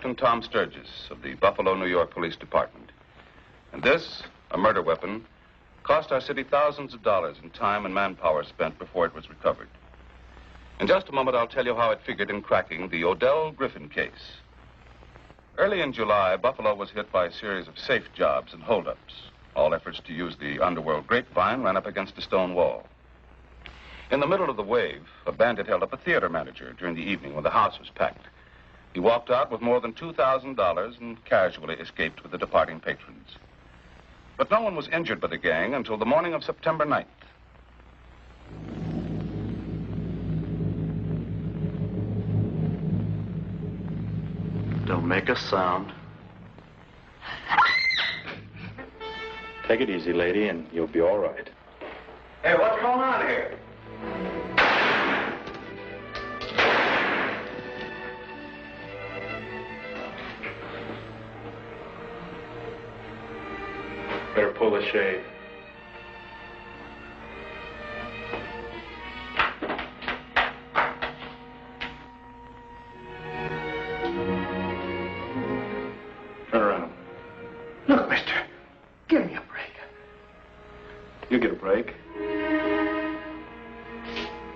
Captain Tom Sturgis of the Buffalo, New York Police Department. And this, a murder weapon, cost our city thousands of dollars in time and manpower spent before it was recovered. In just a moment, I'll tell you how it figured in cracking the O'Dell Griffin case. Early in July, Buffalo was hit by a series of safe jobs and holdups. All efforts to use the underworld grapevine ran up against a stone wall. In the middle of the wave, a bandit held up a theater manager during the evening when the house was packed. He walked out with more than $2,000 and casually escaped with the departing patrons. But no one was injured by the gang until the morning of September 9th. Don't make a sound. Take it easy, lady, and you'll be all right. Hey, what's going on here? Better pull the shade. Turn around. Look, mister, give me a break. You get a break.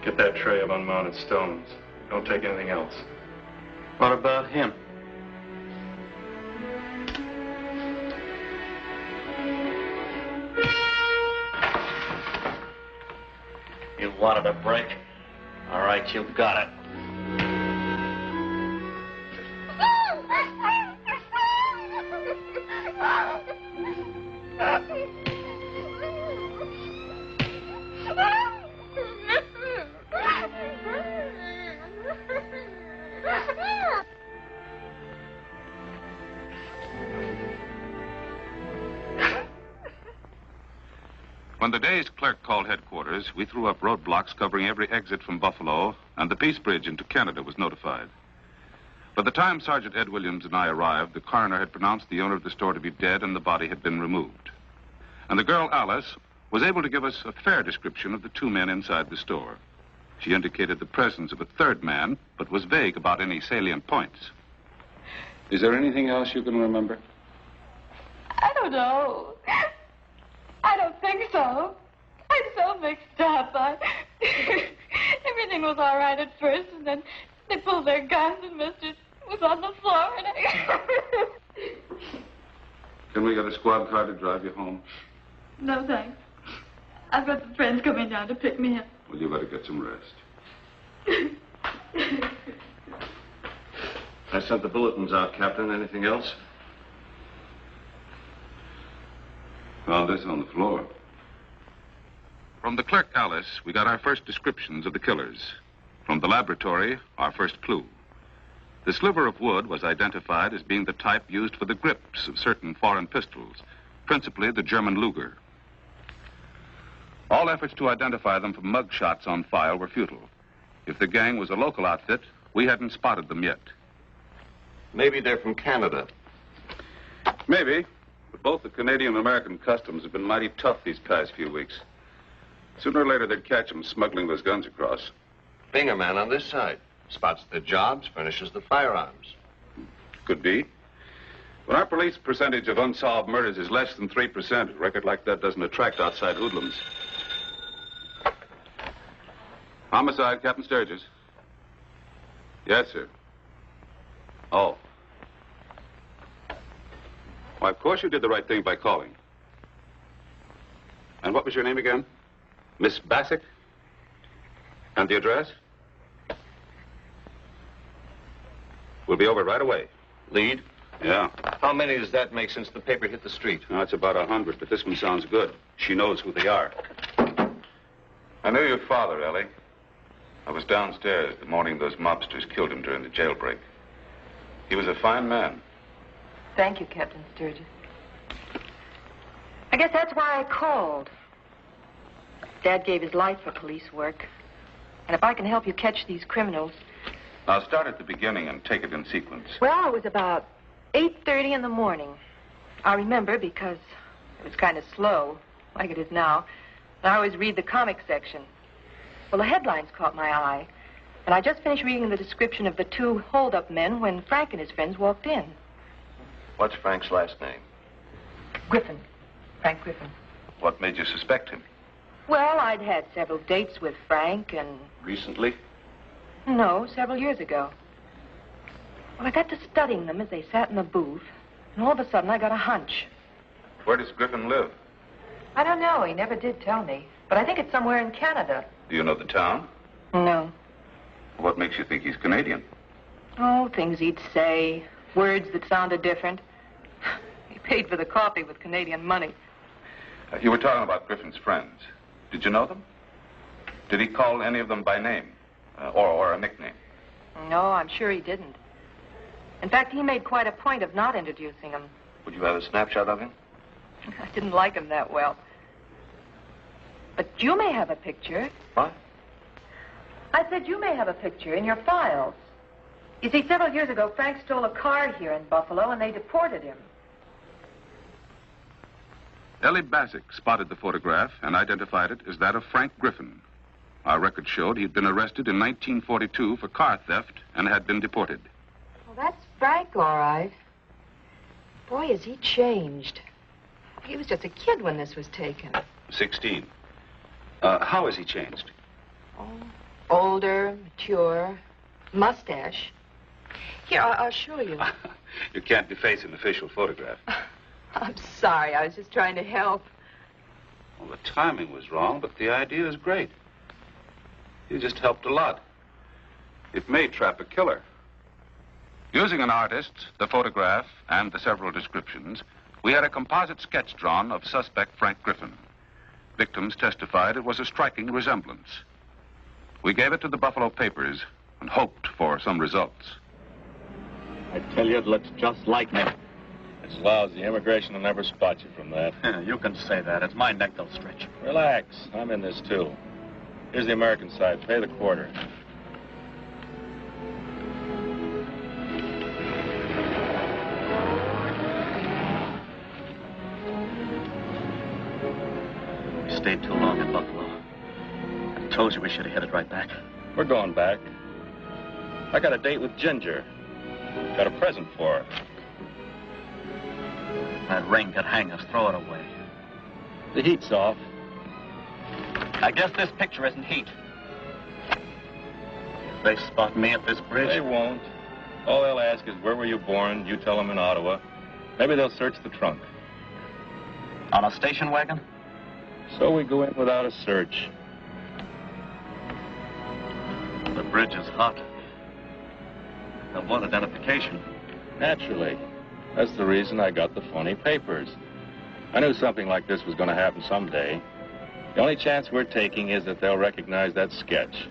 Get that tray of unmounted stones. Don't take anything else. What about him? You wanted a break? All right, you've got it. When the day's clerk called headquarters, we threw up roadblocks covering every exit from Buffalo, and the Peace Bridge into Canada was notified. By the time Sergeant Ed Williams and I arrived, the coroner had pronounced the owner of the store to be dead and the body had been removed. And the girl, Alice, was able to give us a fair description of the two men inside the store. She indicated the presence of a third man, but was vague about any salient points. Is there anything else you can remember? I don't know. I don't think so. I'm so mixed up. Everything was all right at first, and then they pulled their guns, and Mister was on the floor, and I... Can we get a squad car to drive you home? No, thanks. I've got some friends coming down to pick me up. Well, you better get some rest. I sent the bulletins out, Captain. Anything else? Found this on the floor. From the clerk, Alice, we got our first descriptions of the killers. From the laboratory, our first clue. The sliver of wood was identified as being the type used for the grips of certain foreign pistols, principally the German Luger. All efforts to identify them from mug shots on file were futile. If the gang was a local outfit, we hadn't spotted them yet. Maybe they're from Canada. Maybe. But both the Canadian and American customs have been mighty tough these past few weeks. Sooner or later, they'd catch them smuggling those guns across. Being a man on this side. Spots the jobs, furnishes the firearms. Could be. When our police percentage of unsolved murders is less than 3%, a record like that doesn't attract outside hoodlums. Homicide, Captain Sturgis. Yes, sir. Oh. Why, of course you did the right thing by calling. And what was your name again? Miss Bassick? And the address? We'll be over right away. Lead? Yeah. How many does that make since the paper hit the street? No, it's about 100, but this one sounds good. She knows who they are. I knew your father, Ellie. I was downstairs the morning those mobsters killed him during the jailbreak. He was a fine man. Thank you, Captain Sturgis. I guess that's why I called. Dad gave his life for police work. And if I can help you catch these criminals... I'll start at the beginning and take it in sequence. Well, it was about 8:30 in the morning. I remember because it was kind of slow, like it is now. And I always read the comic section. Well, the headlines caught my eye. And I just finished reading the description of the two hold-up men when Frank and his friends walked in. What's Frank's last name? Griffin. Frank Griffin. What made you suspect him? Well, I'd had several dates with Frank and... Recently? No, several years ago. Well, I got to studying them as they sat in the booth, and all of a sudden I got a hunch. Where does Griffin live? I don't know. He never did tell me. But I think it's somewhere in Canada. Do you know the town? No. What makes you think he's Canadian? Oh, things he'd say. Words that sounded different. He paid for the coffee with Canadian money. You were talking about Griffin's friends. Did you know them? Did he call any of them by name? Or a nickname? No, I'm sure he didn't. In fact, he made quite a point of not introducing them. Would you have a snapshot of him? I didn't like him that well. But you may have a picture. What? I said you may have a picture in your files. You see, several years ago, Frank stole a car here in Buffalo, and they deported him. Ellie Bassick spotted the photograph and identified it as that of Frank Griffin. Our record showed he'd been arrested in 1942 for car theft and had been deported. Well, that's Frank, all right. Boy, has he changed. He was just a kid when this was taken. 16. How has he changed? Oh, older, mature, mustache. Here, I'll show you. You can't deface an official photograph. I'm sorry. I was just trying to help. Well, the timing was wrong, but the idea is great. You just helped a lot. It may trap a killer. Using an artist, the photograph, and the several descriptions, we had a composite sketch drawn of suspect Frank Griffin. Victims testified it was a striking resemblance. We gave it to the Buffalo papers and hoped for some results. I tell you, it looks just like me. It's lousy. Immigration will never spot you from that. You can say that. It's my neck they'll stretch. Relax. I'm in this, too. Here's the American side. Pay the quarter. We stayed too long in Buffalo. I told you we should have headed right back. We're going back. I got a date with Ginger. Got a present for her. That ring could hang us. Throw it away. The heat's off. I guess this picture isn't heat. If they spot me at this bridge... They won't. All they'll ask is, where were you born? You tell them in Ottawa. Maybe they'll search the trunk. On a station wagon? So we go in without a search. The bridge is hot. They'll want identification. Naturally. That's the reason I got the phony papers. I knew something like this was going to happen someday. The only chance we're taking is that they'll recognize that sketch.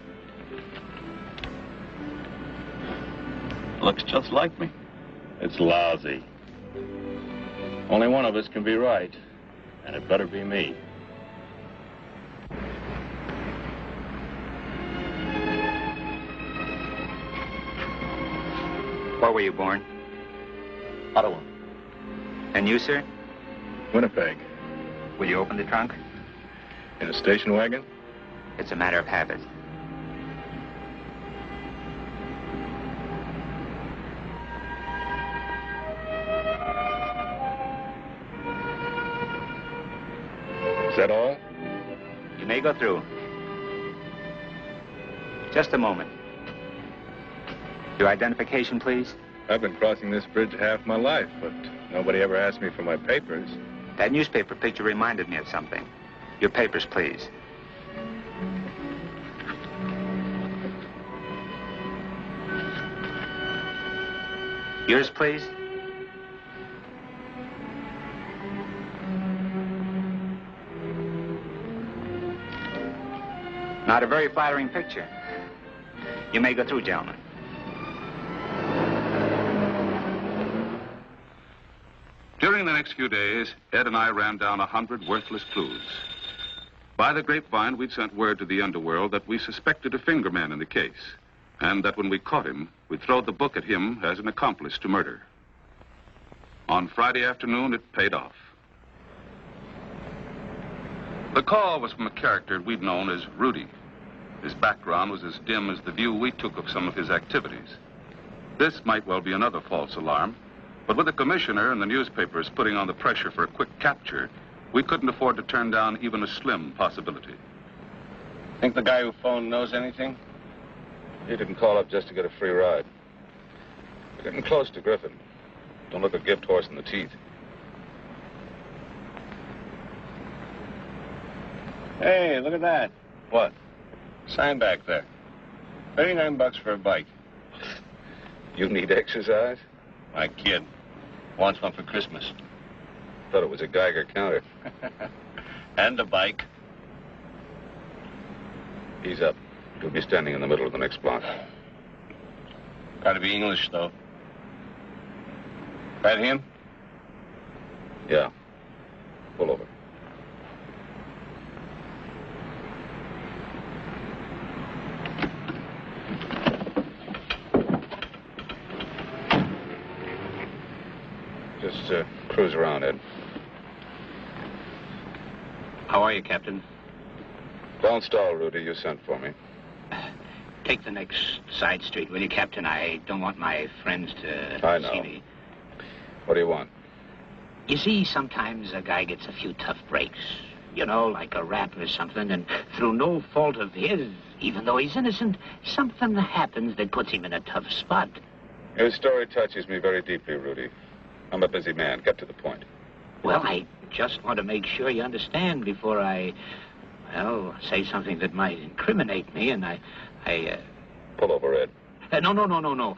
Looks just like me. It's lousy. Only one of us can be right, and it better be me. Where were you born? Ottawa. And you, sir? Winnipeg. Will you open the trunk? In a station wagon? It's a matter of habit. Is that all? You may go through. Just a moment. Your identification, please. I've been crossing this bridge half my life, but nobody ever asked me for my papers. That newspaper picture reminded me of something. Your papers, please. Yours, please. Not a very flattering picture. You may go through, gentlemen. During the next few days, Ed and I ran down 100 worthless clues. By the grapevine, we'd sent word to the underworld that we suspected a fingerman in the case, and that when we caught him, we'd throw the book at him as an accomplice to murder. On Friday afternoon, it paid off. The call was from a character we'd known as Rudy. His background was as dim as the view we took of some of his activities. This might well be another false alarm, but with the commissioner and the newspapers putting on the pressure for a quick capture, we couldn't afford to turn down even a slim possibility. Think the guy who phoned knows anything? He didn't call up just to get a free ride. We're getting close to Griffin. Don't look a gift horse in the teeth. Hey, look at that. What? Sign back there. $39 for a bike. You need exercise? My kid wants one for Christmas. Thought it was a Geiger counter. And a bike. Ease up. You'll be standing in the middle of the next block. Gotta be English, though. That him? Yeah. Pull over. Just cruise around, Ed. How are you, Captain? Don't stall, Rudy. You sent for me. Take the next side street, will you, Captain? I don't want my friends to I know. see me. What do you want? You see, sometimes a guy gets a few tough breaks. You know, like a rap or something, and through no fault of his, even though he's innocent, something happens that puts him in a tough spot. Your story touches me very deeply, Rudy. I'm a busy man. Get to the point. Well, I just want to make sure you understand before I, say something that might incriminate me, and I Pull over, Ed. No.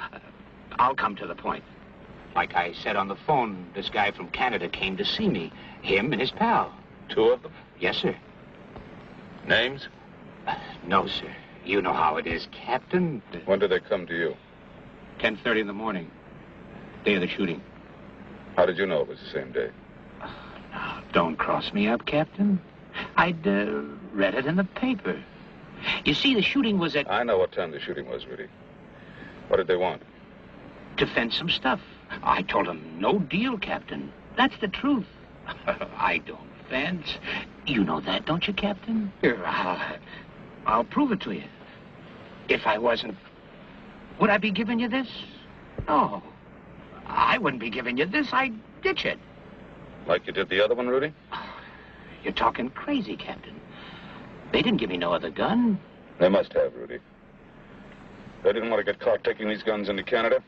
I'll come to the point. Like I said on the phone, this guy from Canada came to see me. Him and his pal. Two of them? Yes, sir. Names? No, sir. You know how it is, Captain. When did they come to you? 10:30 in the morning. Day of the shooting. How did you know it was the same day? Now, don't cross me up, Captain. I'd read it in the paper. You see, the shooting was at... I know what time the shooting was, Rudy. What did they want? To fence some stuff. I told them, no deal, Captain. That's the truth. I don't fence. You know that, don't you, Captain? Here, I'll prove it to you. If I wasn't... Would I be giving you this? No. I wouldn't be giving you this. I'd ditch it. Like you did the other one, Rudy? You're talking crazy, Captain. They didn't give me no other gun. They must have, Rudy. They didn't want to get caught taking these guns into Canada.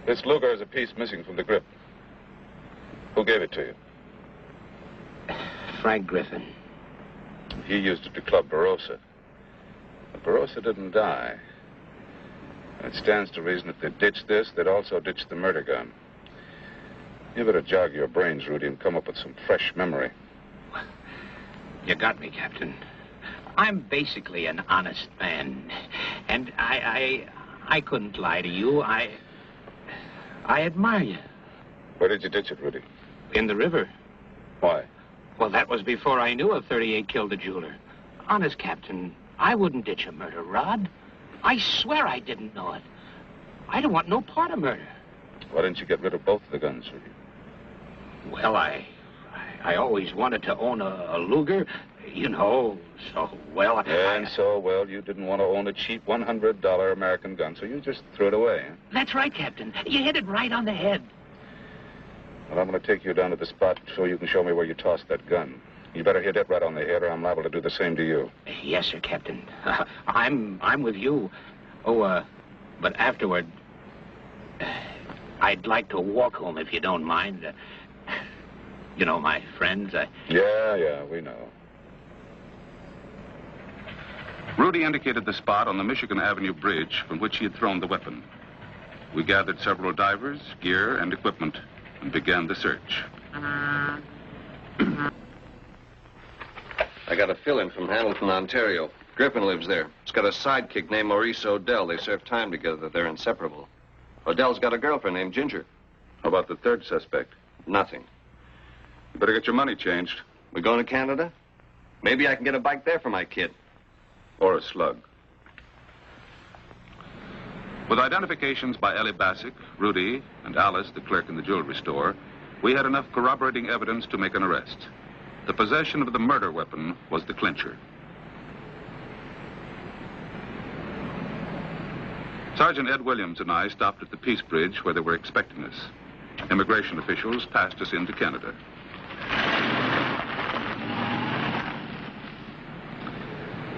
This Luger is a piece missing from the grip. Who gave it to you? Frank Griffin. He used it to club Barossa. But Barossa didn't die. It stands to reason if they ditched this, they'd also ditch the murder gun. You better jog your brains, Rudy, and come up with some fresh memory. You got me, Captain. I'm basically an honest man. And I couldn't lie to you. I admire you. Where did you ditch it, Rudy? In the river. Why? Well, that was before I knew a 38 killed a jeweler. Honest, Captain, I wouldn't ditch a murder rod. I swear I didn't know it. I don't want no part of murder. Why didn't you get rid of both of the guns, Rudy? Well, I always wanted to own a Luger, you know, so, well... well, you didn't want to own a cheap $100 American gun, so you just threw it away, huh? That's right, Captain. You hit it right on the head. Well, I'm going to take you down to the spot so you can show me where you tossed that gun. You better hit it right on the head, or I'm liable to do the same to you. Yes, sir, Captain. I'm with you. Oh, but afterward, I'd like to walk home, if you don't mind. You know, my friends, Yeah, we know. Rudy indicated the spot on the Michigan Avenue Bridge from which he had thrown the weapon. We gathered several divers, gear, and equipment, and began the search. I got a fill-in from Hamilton, Ontario. Griffin lives there. He's got a sidekick named Maurice O'Dell. They serve time together. They're inseparable. O'Dell's got a girlfriend named Ginger. How about the third suspect? Nothing. You better get your money changed. We going to Canada? Maybe I can get a bike there for my kid. Or a slug. With identifications by Ellie Bassick, Rudy, and Alice, the clerk in the jewelry store, we had enough corroborating evidence to make an arrest. The possession of the murder weapon was the clincher. Sergeant Ed Williams and I stopped at the Peace Bridge where they were expecting us. Immigration officials passed us into Canada.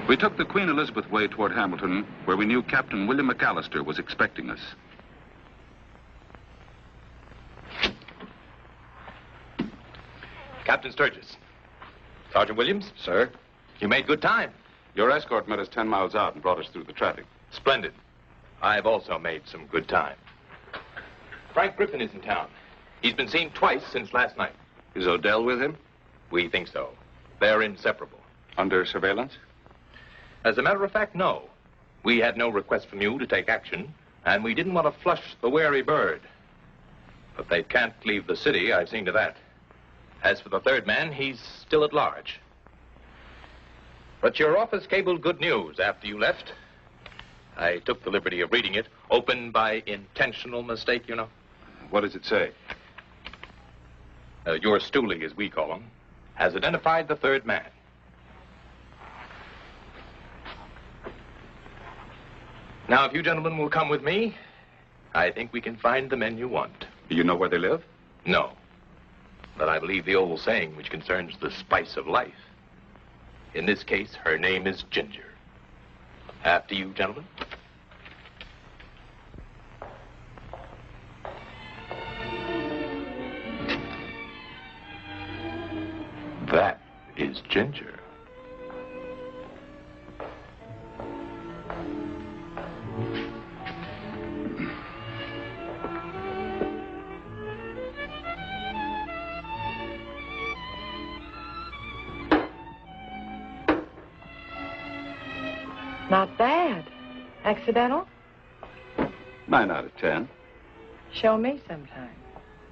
We took the Queen Elizabeth Way toward Hamilton, where we knew Captain William McAllister was expecting us. Captain Sturgis. Sergeant Williams? Sir? You made good time. Your escort met us 10 miles out and brought us through the traffic. Splendid. I've also made some good time. Frank Griffin is in town. He's been seen twice since last night. Is O'Dell with him? We think so. They're inseparable. Under surveillance? As a matter of fact, no. We had no request from you to take action, and we didn't want to flush the wary bird. But they can't leave the city, I've seen to that. As for the third man, he's still at large. But your office cabled good news after you left. I took the liberty of reading it. Opened by intentional mistake, you know. What does it say? Your stoolie, as we call him, has identified the third man. Now, if you gentlemen will come with me, I think we can find the men you want. Do you know where they live? No. But I believe the old saying which concerns the spice of life. In this case, her name is Ginger. After you, gentlemen. That is Ginger. Not bad. Accidental? 9 out of 10. Show me sometime.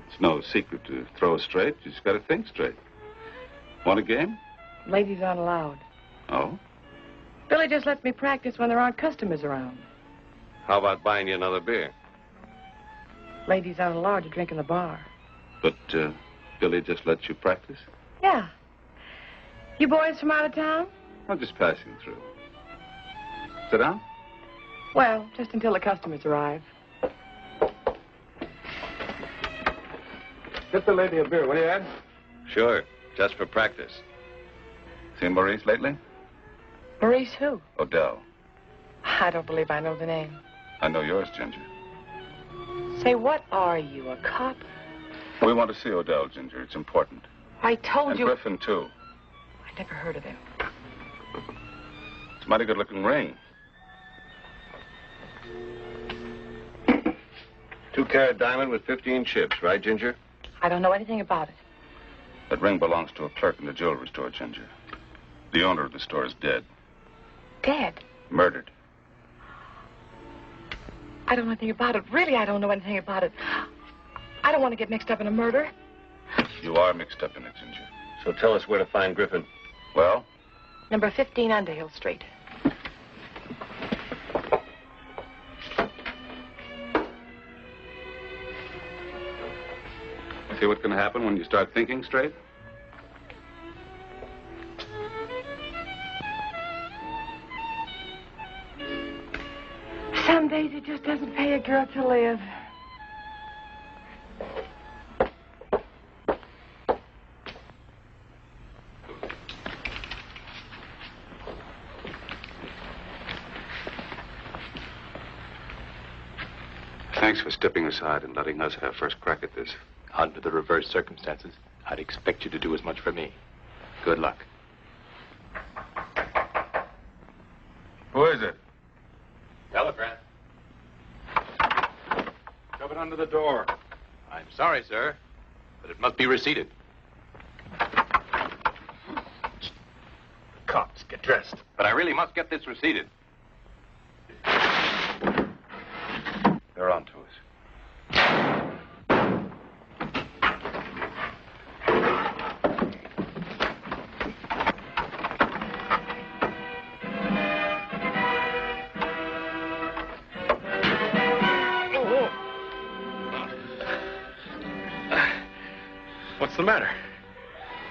It's no secret to throw straight. You just got to think straight. Want a game? Ladies aren't allowed. Oh? Billy just lets me practice when there aren't customers around. How about buying you another beer? Ladies aren't allowed to drink in the bar. But Billy just lets you practice? Yeah. You boys from out of town? I'm just passing through. Sit down? Well, just until the customers arrive. Get the lady a beer, will you, Ed? Sure, just for practice. Seen Maurice lately? Maurice who? O'Dell. I don't believe I know the name. I know yours, Ginger. Say, what are you, a cop? We want to see O'Dell, Ginger. It's important. I told And you... Griffin, too. I never heard of him. It's a mighty good-looking ring. 2-carat diamond with 15 chips, right, Ginger? I don't know anything about it. That ring belongs to a clerk in the jewelry store, Ginger. The owner of the store is dead. Dead? Murdered. I don't know anything about it. Really, I don't know anything about it. I don't want to get mixed up in a murder. You are mixed up in it, Ginger. So tell us where to find Griffin. Well? Number 15 Underhill Street. See what can happen when you start thinking straight? Some days it just doesn't pay a girl to live. Thanks for stepping aside and letting us have first crack at this. Under the reverse circumstances, I'd expect you to do as much for me. Good luck. Who is it? Telegram. Shove it under the door. I'm sorry, sir, but it must be receipted. Cops, get dressed. But I really must get this receipted. They're on to us. What's the matter?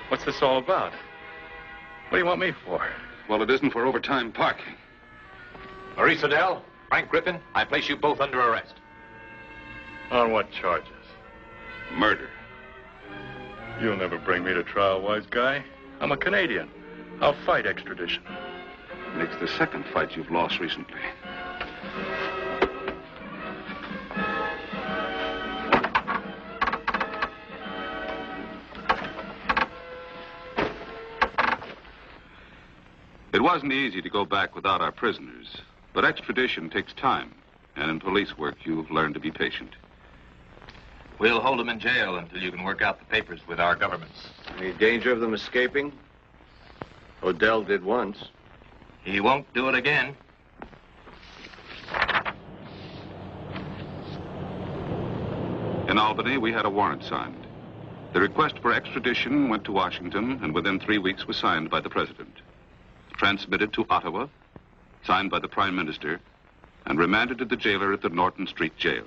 What's this all about? What do you want me for? Well, it isn't for overtime parking. Maurice O'Dell, Frank Griffin, I place you both under arrest. On what charges? Murder. You'll never bring me to trial, wise guy. I'm a Canadian. I'll fight extradition. Nick's the second fight you've lost recently. It wasn't easy to go back without our prisoners, but extradition takes time, and in police work, you've learned to be patient. We'll hold them in jail until you can work out the papers with our governments. Any danger of them escaping? O'Dell did once. He won't do it again. In Albany, we had a warrant signed. The request for extradition went to Washington, and within 3 weeks was signed by the president. Transmitted to Ottawa, signed by the Prime Minister, and remanded to the jailer at the Norton Street Jail.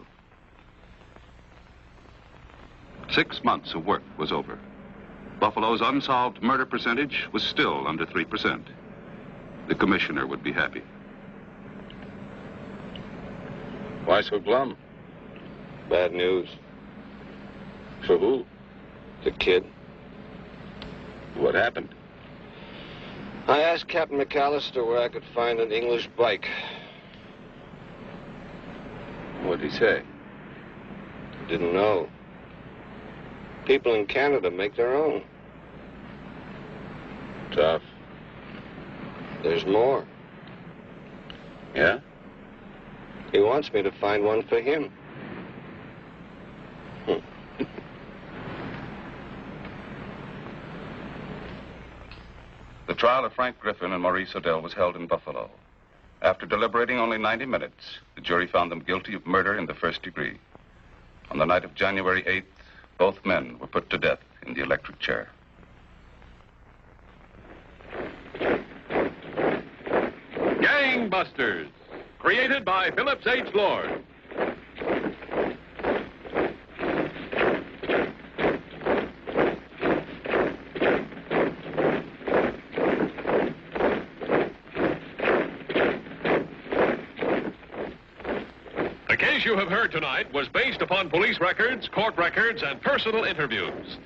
6 months of work was over. Buffalo's unsolved murder percentage was still under 3%. The commissioner would be happy. Why so glum? Bad news. For who? The kid. What happened? I asked Captain McAllister where I could find an English bike. What'd he say? Didn't know. People in Canada make their own. Tough. There's more. Yeah? He wants me to find one for him. The trial of Frank Griffin and Maurice O'Dell was held in Buffalo. After deliberating only 90 minutes, the jury found them guilty of murder in the first degree. On the night of January 8th, both men were put to death in the electric chair. Gangbusters, created by Phillips H. Lord. The case you have heard tonight was based upon police records, court records, and personal interviews.